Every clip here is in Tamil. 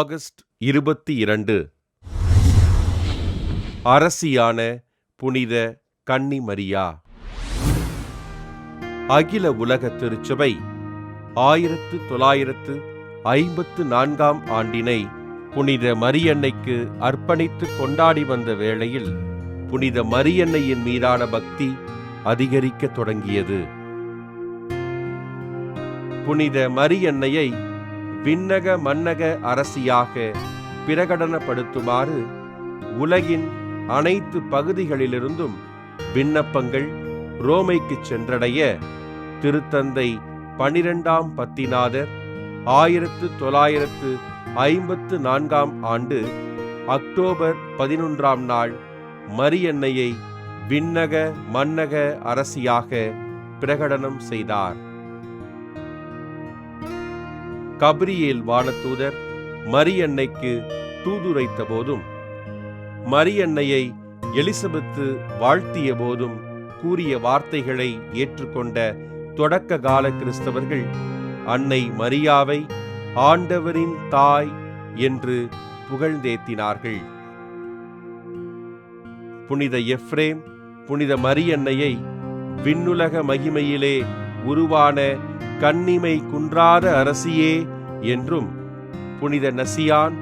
ஆகஸ்ட் 22. அரசியான புனித கன்னி மரியா. அகில உலக திருச்சபை 1954 ஆண்டினை புனித மரியன்னைக்கு அர்ப்பணித்து கொண்டாடி வந்த வேளையில் புனித மரியன்னையின் மீதான பக்தி அதிகரிக்க தொடங்கியது. புனித மரியன்னையை விண்ணக மன்னக அரசியாக பிரகடனப்படுத்துமாறு உலகின் அனைத்து பகுதிகளிலிருந்தும் விண்ணப்பங்கள் ரோமைக்கு சென்றடைய திருத்தந்தை 12ஆம் பத்திநாதர் 1954 ஆண்டு அக்டோபர் 11ஆம் நாள் மரியன்னையை விண்ணக மன்னக அரசியாக பிரகடனம் செய்தார். கபிரியேல் வானதூதர் மரியன்னைக்கு தூதுரைத்த போதும் மரியன்னையை எலிசபெத்து வாழ்த்திய போதும் கூறிய வார்த்தைகளை ஏற்றுக்கொண்ட தொடக்க கால கிறிஸ்தவர்கள் அன்னை மரியாவை ஆண்டவரின் தாய் என்று புகழ்ந்தேத்தினார்கள். புனித எப்ரேம் புனித மரியன்னையை விண்ணுலக மகிமையிலே உருவான கன்னிமை குன்றாத அரசியே என்றும், புனித நசியான்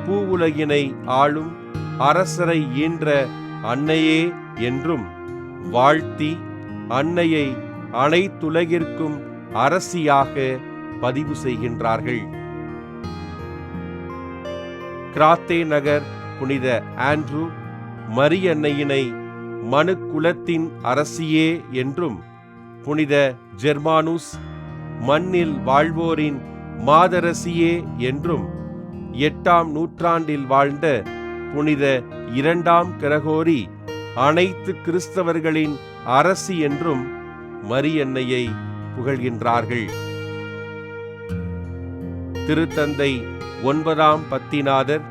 பூவுலகினை ஆளும் அரசரை ஈன்ற அன்னையே என்றும் வாழ்த்தி அன்னையை அனைத்துலகிற்கும் அரசியாக பதிவு செய்கின்றார்கள். கிராத்தே நகர் புனித ஆண்ட்ரூ மரியன்னையினை மனுக்குலத்தின் அரசியே என்றும், புனித ஜெர்மானுஸ் மண்ணில் வாழ்வோரின் மாதரசியே என்றும், 8ஆம் நூற்றாண்டில் வாழ்ந்த புனித 2ஆம் கிரகோரி அனைத்து கிறிஸ்தவர்களின் அரசி என்றும் மரியன்னையை புகழ்கின்றார்கள். திருத்தந்தை 9ஆம் பத்திநாதர்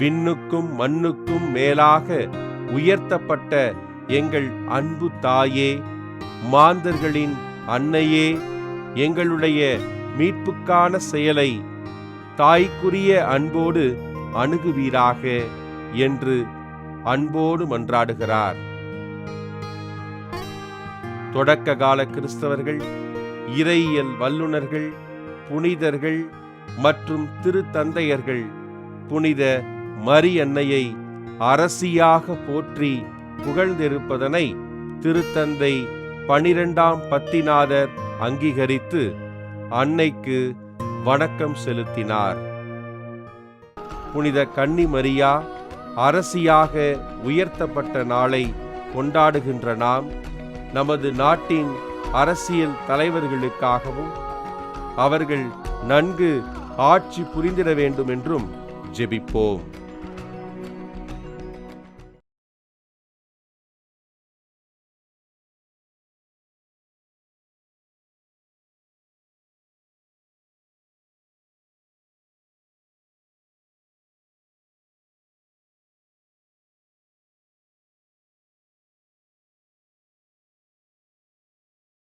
விண்ணுக்கும் மண்ணுக்கும் மேலாக உயர்த்தப்பட்ட எங்கள் அன்பு தாயே, மாந்தர்களின் அன்னையே, எங்களுடைய மீட்புக்கான செயலை தாய்க்குரிய அன்போடு அணுகுவீராக என்று அன்போடு மன்றாடுகிறார். தொடக்க கால கிறிஸ்தவர்கள், இறையியல் வல்லுனர்கள், புனிதர்கள் மற்றும் திருத்தந்தையர்கள் புனித மரியன்னையை அரசியாக போற்றி புகழ்ந்திருப்பதனை திருத்தந்தை 12ஆம் பத்திநாதர் அங்கீகரித்து அன்னைக்கு வணக்கம் செலுத்தினார். புனித கன்னி மரியா அரசியாக உயர்த்தப்பட்ட நாளை கொண்டாடுகின்ற நாம் நமது நாட்டின் அரசியல் தலைவர்களுக்காகவும் அவர்கள் நன்கு ஆட்சி புரிந்திட வேண்டும் என்றும் ஜெபிப்போம்.